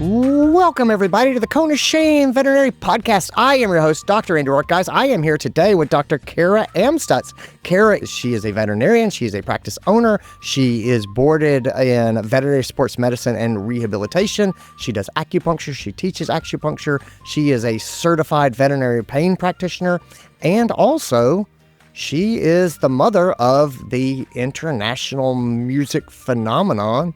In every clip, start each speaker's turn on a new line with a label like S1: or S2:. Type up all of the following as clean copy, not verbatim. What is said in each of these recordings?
S1: Welcome, everybody, to the Cone of Shame Veterinary Podcast. I am your host, Dr. Andy Roark. Guys, I am here today with Dr. Kara Amstutz. Kara, she is a veterinarian. She is a practice owner. She is boarded in veterinary sports medicine and rehabilitation. She does acupuncture. She teaches acupuncture. She is a certified veterinary pain practitioner. And also, she is the mother of the international music phenomenon,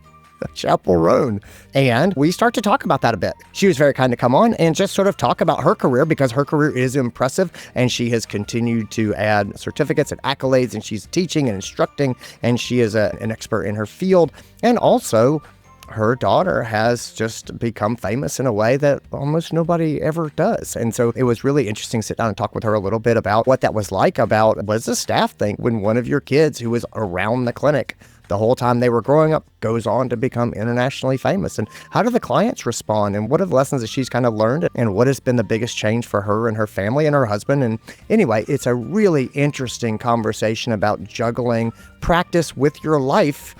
S1: Chappell Roan. And we start to talk about that a bit. She was very kind to come on and just sort of talk about her career, because her career is impressive and she has continued to add certificates and accolades, and she's teaching and instructing, and she is an expert in her field. And also, her daughter has just become famous in a way that almost nobody ever does. And so it was really interesting to sit down and talk with her a little bit about what that was like, about what does the staff think when one of your kids who was around the clinic the whole time they were growing up goes on to become internationally famous, and how do the clients respond, and what are the lessons that she's kind of learned, and what has been the biggest change for her and her family and her husband. And anyway, it's a really interesting conversation about juggling practice with your life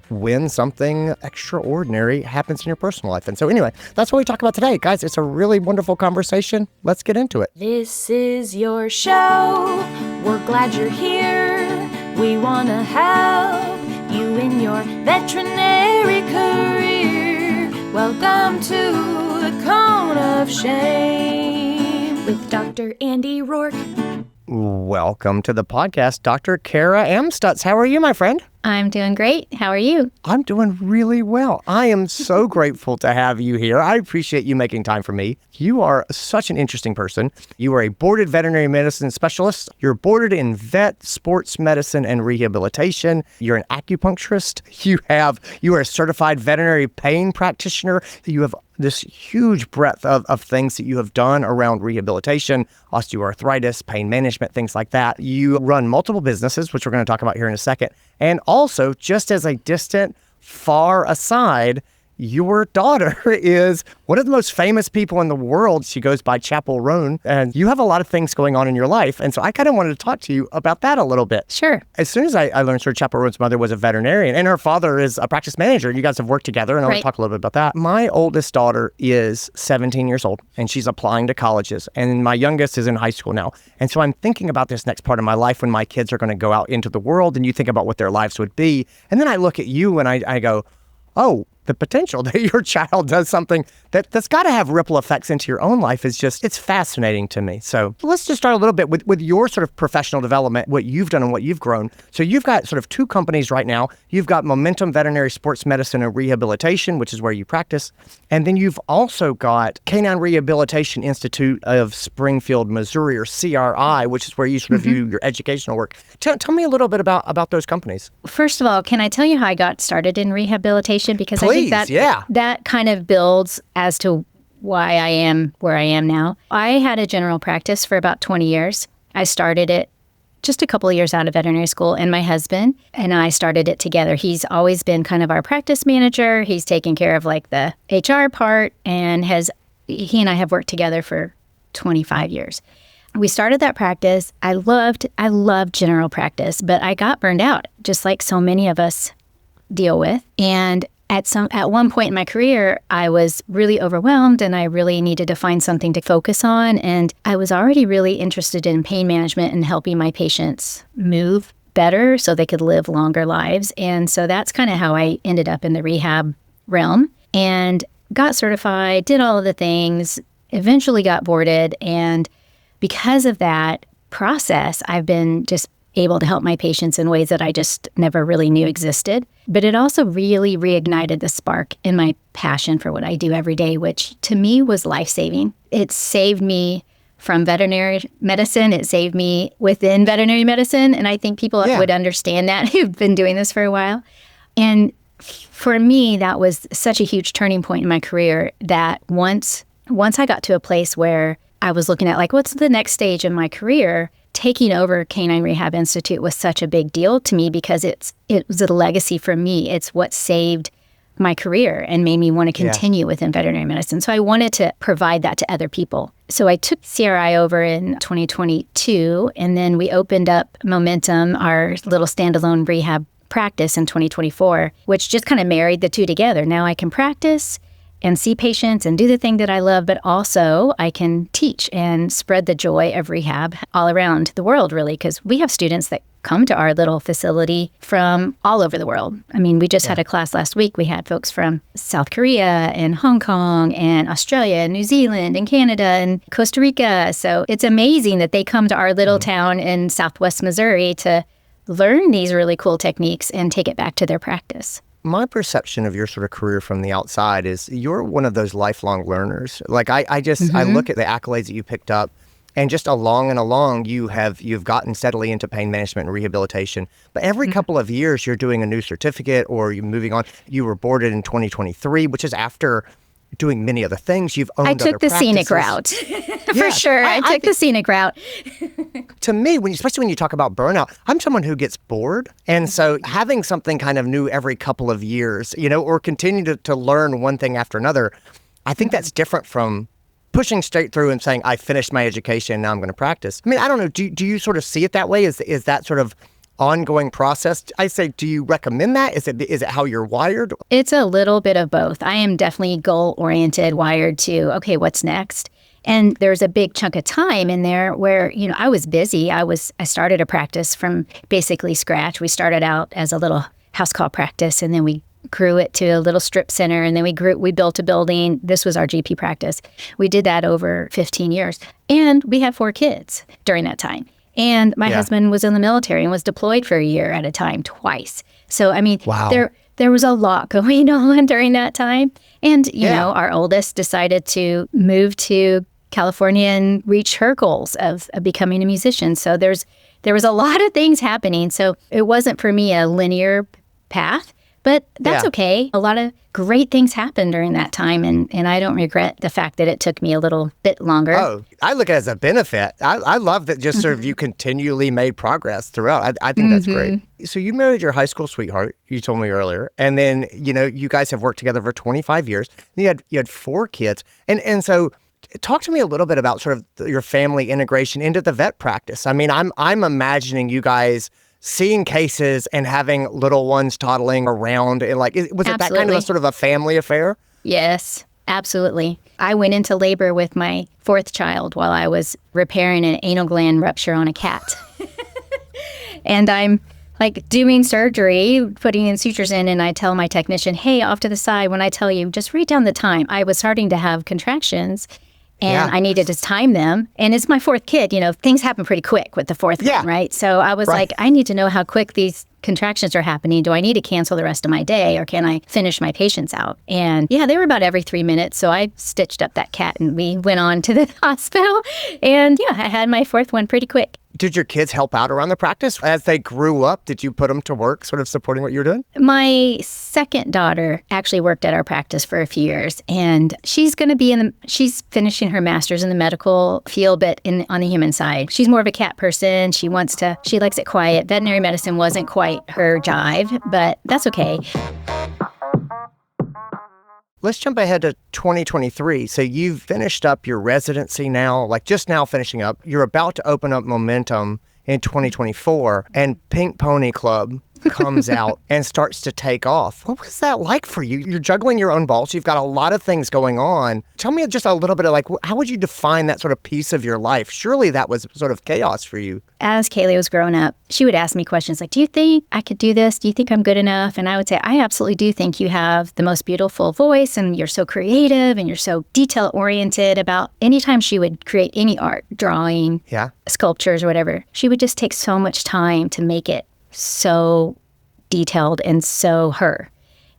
S1: when something extraordinary happens in your personal life. And so anyway, that's what we talk about today. Guys, it's a really wonderful conversation. Let's get into it.
S2: This is your show. We're glad you're here. We want to help you in your veterinary career. Welcome to the Cone of Shame with Dr. Andy Roark.
S1: Welcome to the podcast, Dr. Kara Amstutz. How are you, my friend?
S3: I'm doing great. How are you?
S1: I'm doing really well. I am so grateful to have you here. I appreciate you making time for me. You are such an interesting person. You are a boarded veterinary medicine specialist. You're boarded in vet, sports medicine, and rehabilitation. You're an acupuncturist. You are a certified veterinary pain practitioner. You have this huge breadth of things that you have done around rehabilitation, osteoarthritis, pain management, things like that. You run multiple businesses, which we're going to talk about here in a second. And also, just as a distant, far aside, your daughter is one of the most famous people in the world. She goes by Chappell Roan, and you have a lot of things going on in your life. And so I kind of wanted to talk to you about that a little bit.
S3: Sure.
S1: As soon as I learned Sir Chappell Roan's mother was a veterinarian, and her father is a practice manager, you guys have worked together, and I want to talk a little bit about that. My oldest daughter is 17 years old, and she's applying to colleges, and my youngest is in high school now. And so I'm thinking about this next part of my life when my kids are going to go out into the world, and you think about what their lives would be. And then I look at you and I go, oh, the potential that your child does something that's got to have ripple effects into your own life is just, it's fascinating to me. So let's just start a little bit with your sort of professional development, what you've done and what you've grown. So you've got sort of two companies right now. You've got Momentum Veterinary Sports Medicine and Rehabilitation, which is where you practice. And then you've also got Canine Rehabilitation Institute of Springfield, Missouri, or CRI, which is where you sort of do your educational work. Tell me a little bit about those companies.
S3: First of all, can I tell you how I got started in rehabilitation? Because
S1: Please,
S3: I think that kind of builds as to why I am where I am now. I had a general practice for about 20 years. I started it just a couple of years out of veterinary school, and my husband and I started it together. He's always been kind of our practice manager. He's taken care of like the HR part, and he and I have worked together for 25 years. We started that practice. I loved general practice, but I got burned out, just like so many of us deal with. And at one point in my career, I was really overwhelmed, and I really needed to find something to focus on. And I was already really interested in pain management and helping my patients move better so they could live longer lives. And so that's kind of how I ended up in the rehab realm and got certified, did all of the things, eventually got boarded. And because of that process, I've been just able to help my patients in ways that I just never really knew existed. But it also really reignited the spark in my passion for what I do every day, which to me was life-saving. It saved me from veterinary medicine. It saved me within veterinary medicine. And I think people would understand that who've been doing this for a while. And for me, that was such a huge turning point in my career that once I got to a place where I was looking at, like, what's the next stage in my career? Taking over Canine Rehab Institute was such a big deal to me because it was a legacy for me. It's what saved my career and made me want to continue within veterinary medicine. So I wanted to provide that to other people. So I took CRI over in 2022, and then we opened up Momentum, our little standalone rehab practice in 2024, which just kind of married the two together. Now I can practice and see patients and do the thing that I love, but also I can teach and spread the joy of rehab all around the world, really, because we have students that come to our little facility from all over the world. I mean, we just had a class last week. We had folks from South Korea and Hong Kong and Australia and New Zealand and Canada and Costa Rica. So it's amazing that they come to our little town in Southwest Missouri to learn these really cool techniques and take it back to their practice.
S1: My perception of your sort of career from the outside is you're one of those lifelong learners. Like I look at the accolades that you picked up, and just along you've gotten steadily into pain management and rehabilitation. But every couple of years you're doing a new certificate or you're moving on. You were boarded in 2023, which is after doing many other things. You've owned other practices.
S3: I took the scenic route. For sure. I took the scenic route.
S1: To me, especially when you talk about burnout, I'm someone who gets bored. And so having something kind of new every couple of years, or continue to learn one thing after another, I think that's different from pushing straight through and saying, I finished my education, now I'm going to practice. I mean, I don't know. Do you sort of see it that way? Is that sort of ongoing process? I say, do you recommend that? Is it how you're wired?
S3: It's a little bit of both. I am definitely goal-oriented, wired to, okay, what's next? And there's a big chunk of time in there where, I was busy. I started a practice from basically scratch. We started out as a little house call practice, and then we grew it to a little strip center, and then we built a building. This was our GP practice. We did that over 15 years. And we had 4 kids during that time. And my husband was in the military and was deployed for a year at a time, twice. So, I mean, there was a lot going on during that time. And, our oldest decided to move to California and reach her goals of becoming a musician. So there was a lot of things happening. So it wasn't for me a linear path, but that's okay. A lot of great things happened during that time, and I don't regret the fact that it took me a little bit longer.
S1: Oh, I look at it as a benefit. I love that just sort of you continually made progress throughout. I think that's great. So you married your high school sweetheart, you told me earlier, and then, you guys have worked together for 25 years. You had 4 kids. And so talk to me a little bit about sort of your family integration into the vet practice. I mean, I'm imagining you guys seeing cases and having little ones toddling around. And was it that kind of a sort of a family affair?
S3: Yes, absolutely. I went into labor with my 4th child while I was repairing an anal gland rupture on a cat. And I'm doing surgery, putting in sutures in, and I tell my technician, hey, off to the side, when I tell you, just write down the time. I was starting to have contractions. And I needed to time them. And it's my 4th kid. Things happen pretty quick with the 4th one, right? So I was like, I need to know how quick these contractions are happening. Do I need to cancel the rest of my day, or can I finish my patients out? And they were about every 3 minutes. So I stitched up that cat and we went on to the hospital. And I had my 4th one pretty quick.
S1: Did your kids help out around the practice? As they grew up, did you put them to work, sort of supporting what you were doing?
S3: My 2nd daughter actually worked at our practice for a few years, and she's going to be she's finishing her master's in the medical field, but on the human side. She's more of a cat person. She likes it quiet. Veterinary medicine wasn't quite her jive, but that's okay.
S1: Let's jump ahead to 2023. So you've finished up your residency now, just now finishing up. You're about to open up Momentum in 2024, and Pink Pony Club comes out and starts to take off. What was that like for you? You're juggling your own balls. You've got a lot of things going on. Tell me just a little bit of how would you define that sort of piece of your life? Surely that was sort of chaos for you.
S3: As Kaylee was growing up, she would ask me questions like, do you think I could do this? Do you think I'm good enough? And I would say, I absolutely do think you have the most beautiful voice, and you're so creative, and you're so detail-oriented about anytime she would create any art, drawing, sculptures or whatever. She would just take so much time to make it so detailed and so her.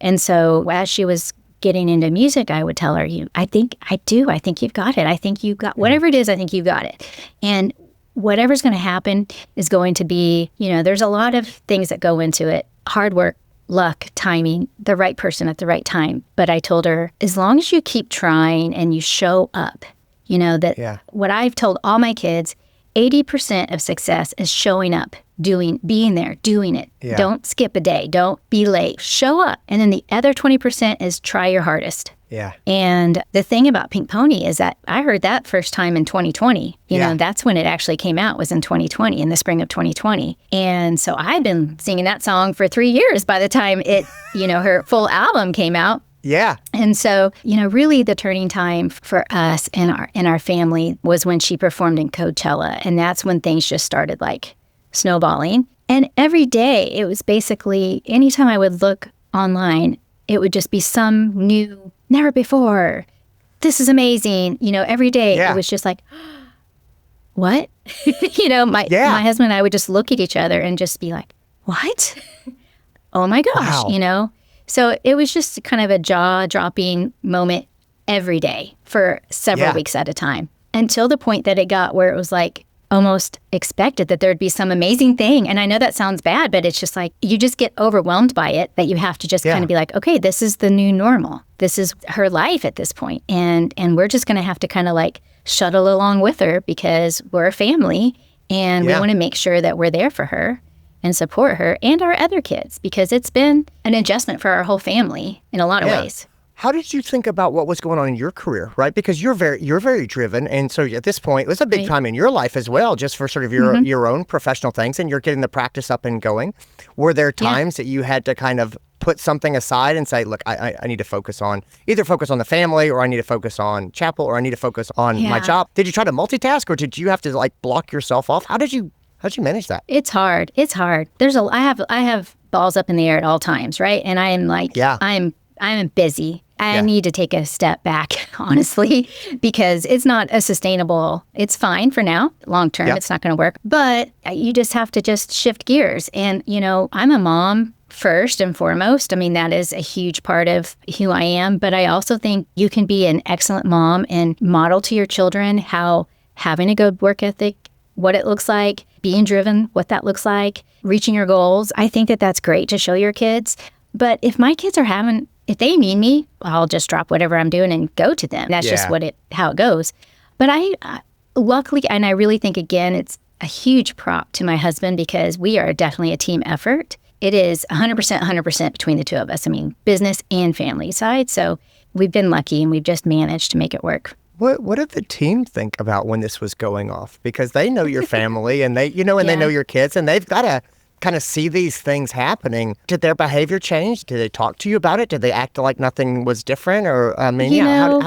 S3: And so as she was getting into music, I would tell her, I think you've got it. I think you've got whatever it is, I think you've got it. And whatever's going to happen is going to be, there's a lot of things that go into it. Hard work, luck, timing, the right person at the right time. But I told her, as long as you keep trying and you show up, what I've told all my kids, 80% of success is showing up, being there, doing it. Yeah. Don't skip a day. Don't be late. Show up. And then the other 20% is try your hardest.
S1: Yeah.
S3: And the thing about Pink Pony is that I heard that first time in 2020. You know, that's when it actually came out, was in 2020, in the spring of 2020. And so I'd been singing that song for 3 years by the time it, her full album came out.
S1: Yeah.
S3: And so, really the turning time for us and our family was when she performed in Coachella. And that's when things just started like snowballing. And every day it was basically, anytime I would look online, it would just be some new, never before, this is amazing. Every day it was just like, what? My husband and I would just look at each other and just be like, what? Oh my gosh,
S1: Wow.
S3: So it was just kind of a jaw-dropping moment every day for several weeks at a time, until the point that it got where it was like almost expected that there'd be some amazing thing. And I know that sounds bad, but it's just like you just get overwhelmed by it, that you have to just kind of be like, okay, this is the new normal. This is her life at this point. And we're just going to have to kind of like shuttle along with her, because we're a family and we want to make sure that we're there for her and support her and our other kids, because it's been an adjustment for our whole family in a lot of ways.
S1: How did you think about what was going on in your career, right? Because you're very driven. And so at this point, it was a big time in your life as well, just for sort of your own professional things, and you're getting the practice up and going. Were there times that you had to kind of put something aside and say, look, I need to focus on the family, or I need to focus on Chappell, or I need to focus on my job? Did you try to multitask, or did you have to like block yourself off? How'd you manage that?
S3: It's hard. I have balls up in the air at all times, right? And I am like, I'm busy. I need to take a step back, honestly, because it's not a sustainable. It's fine for now. Long term, it's not going to work. But you just have to just shift gears. And, I'm a mom first and foremost. I mean, that is a huge part of who I am. But I also think you can be an excellent mom and model to your children how having a good work ethic, what it looks like, being driven, what that looks like, reaching your goals. I think that that's great to show your kids. But if my kids if they need me, I'll just drop whatever I'm doing and go to them. That's just how it goes. But I luckily, and I really think, again, it's a huge prop to my husband, because we are definitely a team effort. It is 100% between the two of us. I mean, business and family side. So we've been lucky, and we've just managed to make it work.
S1: What did the team think about when this was going off? Because they know your family, and they know your kids, and they've got to kind of see these things happening. Did their behavior change? Did they talk to you about it? Did they act like nothing was different? Or, how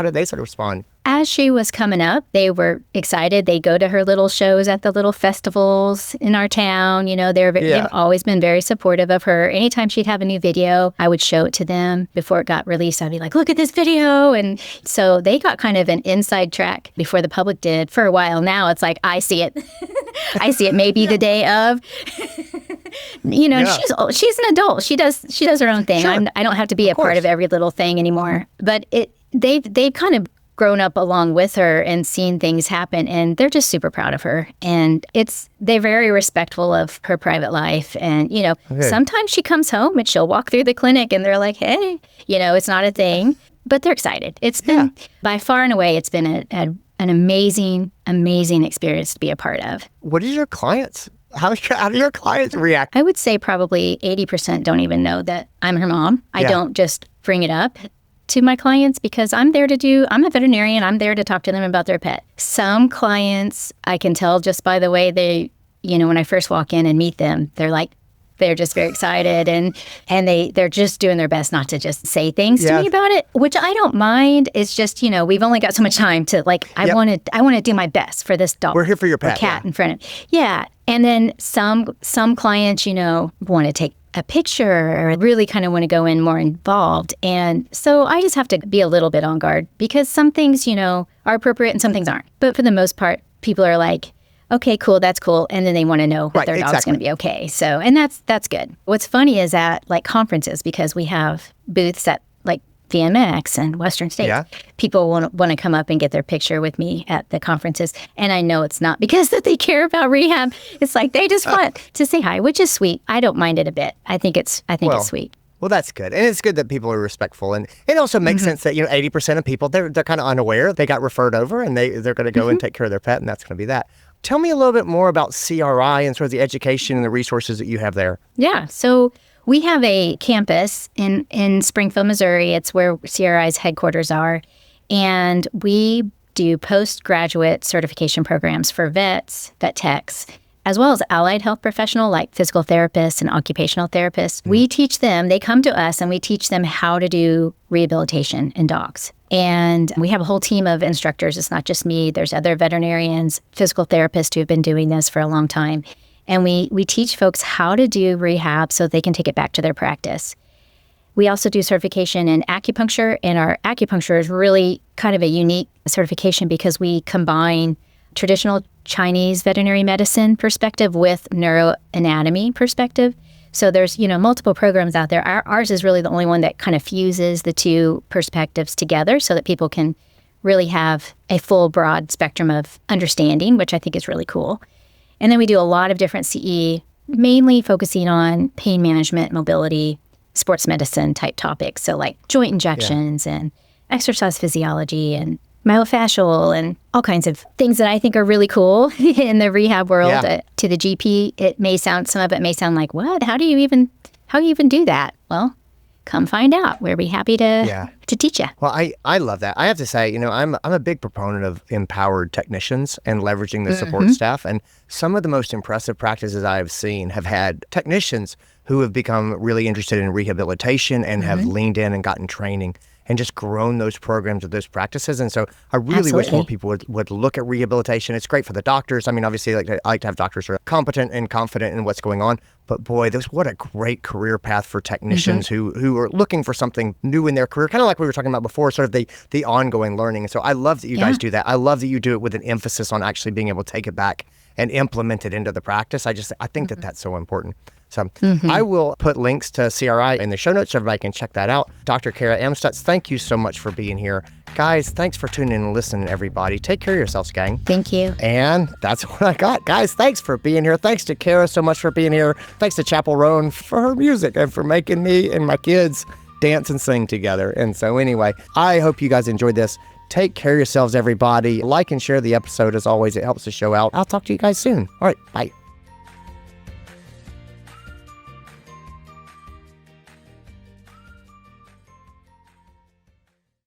S1: did they sort of respond? As
S3: she was coming up, they were excited. They go to her little shows at the little festivals in our town. They've always been very supportive of her. Anytime she'd have a new video, I would show it to them. Before it got released, I'd be like, look at this video. And so they got kind of an inside track before the public did. For a while now, it's like, I see it. I see it maybe the day of. She's an adult. She does her own thing.
S1: Sure.
S3: I don't have to be a part of every little thing anymore. But they've kind of grown up along with her and seen things happen, and they're just super proud of her. And they're very respectful of her private life. And sometimes she comes home and she'll walk through the clinic, and they're like, hey, it's not a thing, but they're excited. It's been by far and away, it's been an amazing experience to be a part of.
S1: What is your clients? How do your clients react?
S3: I would say probably 80% don't even know that I'm her mom. I don't just bring it up to my clients, because I'm a veterinarian. I'm there to talk to them about their pet. Some clients, I can tell just by the way they, when I first walk in and meet them, they're just very excited, and they're just doing their best not to just say things to me about it, which I don't mind. It's just, we've only got so much time to I want to do my best for this dog.
S1: We're here for your pet.
S3: Or cat in front of. Yeah. And then some clients, want to take a picture or really kind of want to go in more involved. And so I just have to be a little bit on guard, because some things, are appropriate and some things aren't. But for the most part, people are like, okay, cool, that's cool. And then they want to know that their dog's going to be okay. So, and that's good. What's funny is at conferences, because we have booths at VMX and Western States, people want to come up and get their picture with me at the conferences. And I know it's not because that they care about rehab. It's like they just want to say hi, which is sweet. I don't mind it a bit. I think it's sweet.
S1: Well, that's good. And it's good that people are respectful. And it also makes sense that, 80% of people, they're kind of unaware. They got referred over, and they're going to go and take care of their pet, and that's going to be that. tell me a little bit more about CRI and sort of the education and the resources that you have there.
S3: Yeah. So we have a campus in Springfield, Missouri. It's where CRI's headquarters are. And we do postgraduate certification programs for vets, vet techs, as well as allied health professional like physical therapists and occupational therapists. We teach them, they come to us and we teach them how to do rehabilitation in dogs. And we have a whole team of instructors. It's not just me. There's other veterinarians, physical therapists who have been doing this for a long time. And we teach folks how to do rehab so they can take it back to their practice. We also do certification in acupuncture, and our acupuncture is really kind of a unique certification because we combine traditional Chinese veterinary medicine perspective with neuroanatomy perspective. So there's, multiple programs out there. Ours is really the only one that kind of fuses the two perspectives together so that people can really have a full, broad spectrum of understanding, which I think is really cool. And then we do a lot of different CE, mainly focusing on pain management, mobility, sports medicine type topics. So like joint injections and exercise physiology and myofascial and all kinds of things that I think are really cool in the rehab world. To the GP, some of it may sound like, what? How do you even do that? Well, come find out. We'll be happy to teach you.
S1: Well, I love that. I have to say, I'm a big proponent of empowered technicians and leveraging the support staff. And some of the most impressive practices I've seen have had technicians who have become really interested in rehabilitation and have leaned in and gotten training and just grown those programs or those practices. And so I really wish more people would look at rehabilitation. It's great for the doctors. I mean, obviously, I like to have doctors who are competent and confident in what's going on. But boy, what a great career path for technicians who are looking for something new in their career, kind of like we were talking about before, sort of the ongoing learning. And so I love that you guys do that. I love that you do it with an emphasis on actually being able to take it back and implement it into the practice. I think that that's so important. So I will put links to CRI in the show notes so everybody can check that out. Dr. Kara Amstutz, thank you so much for being here. Guys, thanks for tuning in and listening, everybody. Take care of yourselves, gang.
S3: Thank you.
S1: And that's what I got. Guys, thanks for being here. Thanks to Kara so much for being here. Thanks to Chappell Roan for her music and for making me and my kids dance and sing together. And so anyway, I hope you guys enjoyed this. Take care of yourselves, everybody. Like and share the episode. As always, it helps the show out. I'll talk to you guys soon. All right, bye.